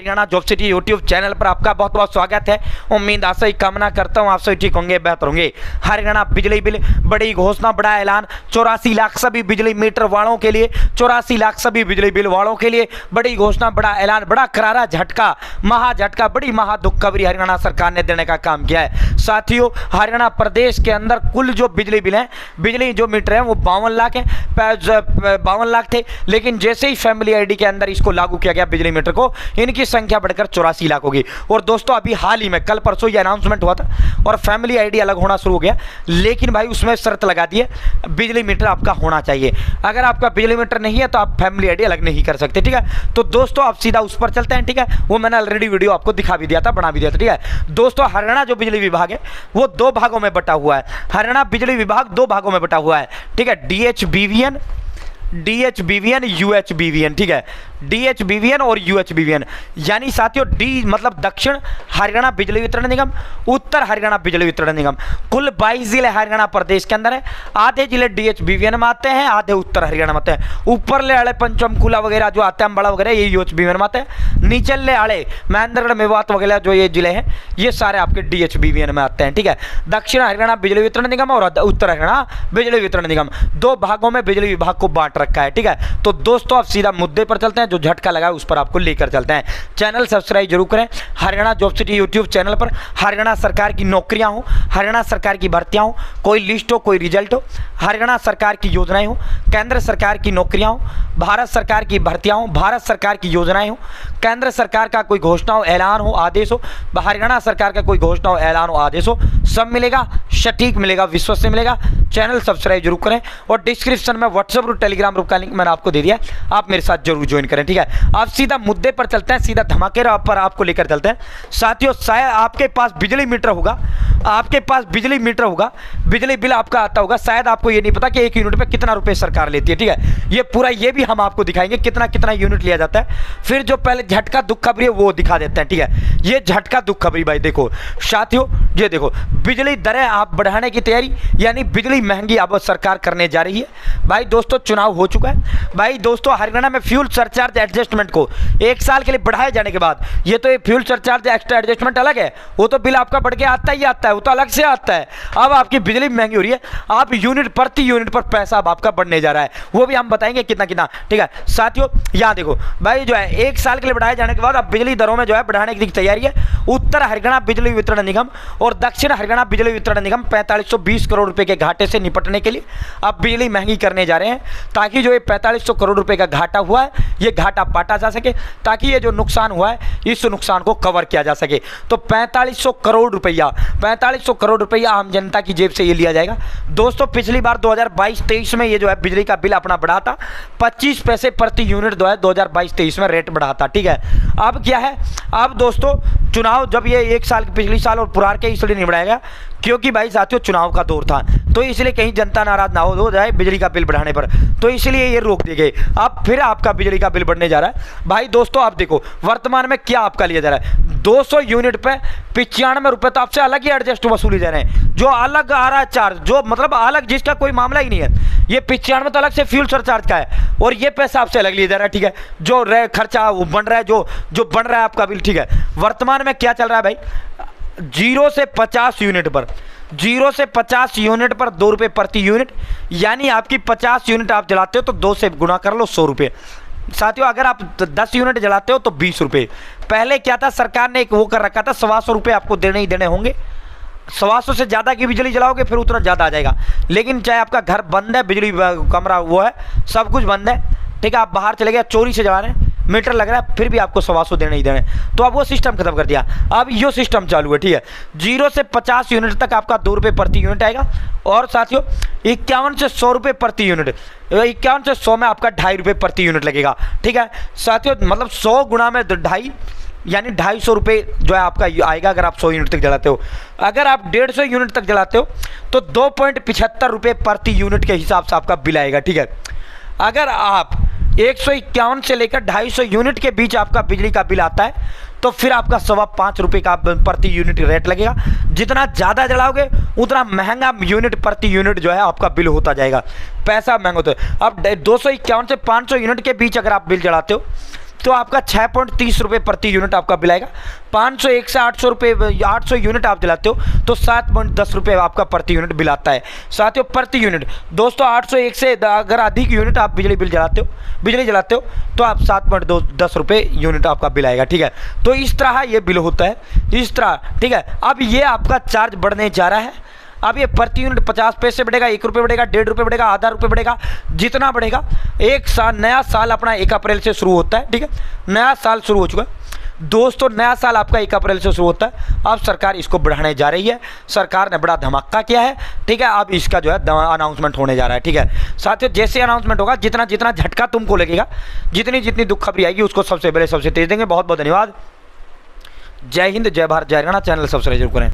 Haryana job city YouTube channel पर आपका बहुत बहुत स्वागत है। उम्मीद आशा ही कामना करता हूं आप सभी ठीक होंगे, बेहतर होंगे। हरियाणा बिजली बिल बड़ी घोषणा, बड़ा ऐलान। 84 लाख सभी बिजली मीटर वालों के लिए, 84 लाख सभी बिजली बिल वालों के लिए बड़ी घोषणा, बड़ा ऐलान, बड़ा करारा झटका, महा झटका, बड़ी महा दुख खबरी हरियाणा सरकार ने देने का काम किया है। साथियों, हरियाणा प्रदेश के अंदर कुल जो बिजली बिल है, बिजली जो मीटर है वो 52 लाख है, 52 लाख थे। लेकिन जैसे ही फैमिली आईडी के अंदर इसको लागू किया गया बिजली मीटर को, इनकी संख्या बढ़कर 84 लाख होगी। और दोस्तों अभी हाल ही में कल परसों ये अनाउंसमेंट हुआ था और फैमिली आईडी अलग होना शुरू हो गया। लेकिन भाई उसमें शर्त लगा दी है, बिजली मीटर आपका होना चाहिए। अगर आपका बिजली मीटर नहीं है तो आप फैमिली आईडी अलग नहीं कर सकते, ठीक है। तो दोस्तों आप सीधा उस पर चलते हैं, ठीक है। वो मैंने ऑलरेडी वीडियो आपको दिखा भी दिया था, बना भी दिया था, ठीक है। दोस्तों हरियाणा जो बिजली विभाग है वो 2 भागों में बटा हुआ है। हरियाणा बिजली विभाग 2 भागों में बटा हुआ है, ठीक है। DHBVN UHBVN, ठीक है। DHBVN और UHBVN, यानी साथियों डी मतलब दक्षिण हरियाणा बिजली वितरण निगम, उत्तर हरियाणा बिजली वितरण निगम। कुल 22 जिले हरियाणा प्रदेश के अंदर है। आधे जिले DHBVN में आते हैं, आधे उत्तर हरियाणा में आते हैं। ऊपरले आड़े पंचमकुला वगैरह जो आते हैं, बड़ा वगैरह, ये UHBVN में आते हैं। नीचले आड़े महेंद्रगढ़, मेवात वगैरह जो ये जिले हैं, ये सारे आपके DHBVN में आते हैं, ठीक है। दक्षिण हरियाणा बिजली वितरण निगम और उत्तर हरियाणा बिजली वितरण निगम 2 भागों में बिजली विभाग को बांट रखा है, ठीक है। तो दोस्तों आप सीधा मुद्दे पर चलते हैं, जो झटका लगा है उस पर आपको लेकर चलते हैं। चैनल सब्सक्राइब जरूर करें। Haryana job city YouTube channel पर हरियाणा सरकार की नौकरियां हो, हरियाणा सरकार की भर्तियां हो, कोई लिस्ट हो, कोई रिजल्ट हो, हरियाणा सरकार की योजनाएं हो, केंद्र सरकार की नौकरियां हो, भारत सरकार की भर्तियां हो, भारत सरकार की योजनाएं हो, केंद्र सरकार का कोई घोषणा हो, ऐलान हो, आदेश हो, हरियाणा सरकार का कोई घोषणा हो, ऐलान हो, आदेश हो, सब मिलेगा, सटीक मिलेगा, विश्वसनीय मिलेगा। चैनल सब्सक्राइब जरूर करें और डिस्क्रिप्शन में व्हाट्सएप और टेलीग्राम ग्रुप का लिंक मैंने आपको दे दिया है, आप मेरे साथ जरूर ज्वाइन करें, ठीक है। आप सीधा मुद्दे पर चलते हैं, सीधा धमाके पर आपको लेकर चलते हैं। साथियों शायद आपके पास बिजली मीटर होगा, आपके पास बिजली मीटर होगा, बिजली बिल आपका आता होगा, शायद आपको ये नहीं पता कि 1 यूनिट पे कितना रुपए सरकार लेती है, ठीक है। ये पूरा ये भी हम आपको दिखाएंगे कितना कितना यूनिट लिया जाता है। फिर जो पहले झटका दुख खबरी है वो दिखा देते हैं, ठीक है। ये झटका दुख खबरी भाई देखो साथियों, ये देखो बिजली दरें आप बढ़ाने की तैयारी, यानी बिजली महंगी अब सरकार करने जा रही है। भाई दोस्तों चुनाव हो चुका है। भाई दोस्तों हरियाणा में फ्यूल सरचार्ज एडजस्टमेंट को 1 साल के लिए बढ़ाए जाने के बाद, ये तो ये फ्यूल सरचार्ज एक्स्ट्रा एडजस्टमेंट अलग है, वो तो बिल आपका बढ़ के आता ही आता है, वो तो अलग से आता है। अब आपकी बिजली महंगी हो रही है, आप यूनिट प्रति यूनिट पर पैसा अब आपका बढ़ने जा रहा है, वो भी हम बताएंगे कितना कितना, ठीक है। साथियों यहाँ देखो भाई जो है 1 साल के लिए बढ़ाए जाने के बाद अब बिजली दरों में जो है बढ़ाने की तैयारी है। उत्तर हरियाणा बिजली वितरण निगम और दक्षिण हरियाणा बिजली वितरण निगम 4520 करोड़ रुपए के घाटे से निपटने के लिए अब बिजली महंगी करने जा रहे हैं, ताकि जो ये 4500 करोड़ रुपए का घाटा हुआ है ये घाटा पाटा जा सके, ताकि ये जो नुकसान हुआ है इस नुकसान को कवर किया जा सके। तो 4500 करोड़ रुपया आम जनता की जेब से ये लिया जाएगा। दोस्तों पिछली बार 2022-23 में ये जो है बिजली का बिल अपना बढ़ा था, 25 पैसे प्रति यूनिट जो है 2022-23 में रेट बढ़ा था, ठीक है। अब क्या है, अब दोस्तों चुनाव जब ये 1 साल पिछली साल और पुरार के इसलिए नहीं बढ़ाएगा क्योंकि भाई साथियों चुनाव का दौर था, तो इसलिए कहीं जनता नाराज ना हो जाए बिजली का बिल बढ़ाने पर, तो इसलिए ये रोक दिए गए। अब फिर आपका बिजली का बिल बढ़ने जा रहा है। भाई दोस्तों आप देखो वर्तमान में क्या आपका लिया जा रहा है, 200 यूनिट पे 95 रुपए तो आपसे अलग ही एडजस्ट वसूली जा रहे हैं, जो अलग आ रहा है चार्ज, जो मतलब अलग जिसका कोई मामला ही नहीं है। ये 95 तो अलग से फ्यूल सरचार्ज का है और ये पैसा आपसे अलग लिया जा रहा है, ठीक है। जो खर्चा वो बन रहा है, जो बन रहा है आपका बिल, ठीक है। वर्तमान में क्या चल रहा है भाई, 0 से 50 यूनिट पर 2 रुपये प्रति यूनिट, यानी आपकी 50 यूनिट आप जलाते हो तो 2 से गुना कर लो 100 रुपये। साथियों अगर आप 10 यूनिट जलाते हो तो 20 रुपये। पहले क्या था, सरकार ने एक वो कर रखा था 125 रुपये आपको देने ही देने होंगे, 125 से ज़्यादा की बिजली जलाओगे फिर उतना ज़्यादा आ जाएगा। लेकिन चाहे आपका घर बंद है, बिजली कमरा वो है, सब कुछ बंद है, ठीक है, आप बाहर चले गए चोरी से जला रहे हैं, मीटर लग रहा है, फिर भी आपको 125 देने ही देने, तो अब वो सिस्टम खत्म कर दिया। अब यो सिस्टम चालू है, ठीक है। 0 से 50 यूनिट तक आपका 2 रुपये प्रति यूनिट आएगा। और साथियों 51 से 100 रुपये प्रति यूनिट, 51 से 100 में आपका 2.5 रुपये प्रति यूनिट लगेगा, ठीक है। साथियों मतलब 100 गुणा में 2.5 यानी 250 रुपये जो है आपका आएगा अगर आप 100 यूनिट तक जलाते हो। अगर आप 150 यूनिट तक जलाते हो तो 2.75 रुपये प्रति यूनिट के हिसाब से आपका बिल आएगा, ठीक है। अगर आप 151 से लेकर 250 यूनिट के बीच आपका बिजली का बिल आता है तो फिर आपका 5.25 रुपये का प्रति यूनिट रेट लगेगा। जितना ज़्यादा जलाओगे उतना महंगा यूनिट प्रति यूनिट जो है आपका बिल होता जाएगा, पैसा महंगा होता है। अब 251 से 500 यूनिट के बीच अगर आप बिल जलाते हो तो आपका 6.30 रुपये प्रति यूनिट आपका बिल आएगा। 501 से 800 रुपये 800 यूनिट आप जलाते हो तो 7.10 रुपये आपका प्रति यूनिट बिल आता है साथियों, प्रति यूनिट। दोस्तों 801 से अगर अधिक यूनिट आप बिजली जलाते हो तो आप 7.10 रुपये यूनिट आपका बिल आएगा, ठीक है। तो इस तरह ये बिल होता है, इस तरह, ठीक है। अब ये आपका चार्ज बढ़ने जा रहा है। अब ये प्रति यूनिट 50 पैसे बढ़ेगा, 1 रुपये बढ़ेगा, 1.5 रुपये बढ़ेगा, आधा रुपये बढ़ेगा, जितना बढ़ेगा। एक साल, नया साल अपना 1 अप्रैल से शुरू होता है, ठीक है। नया साल शुरू हो चुका है दोस्तों, नया साल आपका 1 अप्रैल से शुरू होता है। अब सरकार इसको बढ़ाने जा रही है, सरकार ने बड़ा धमाका किया है, ठीक है। अब इसका जो है अनाउंसमेंट होने जा रहा है, ठीक है साथियों। जैसे अनाउंसमेंट होगा, जितना जितना झटका तुमको लगेगा, जितनी जितनी दुख खबरी आएगी, उसको सबसे पहले सबसे तेज देंगे। बहुत बहुत धन्यवाद। जय हिंद, जय भारत, जय हरियाणा। चैनल सब्सक्राइब जरूर करें।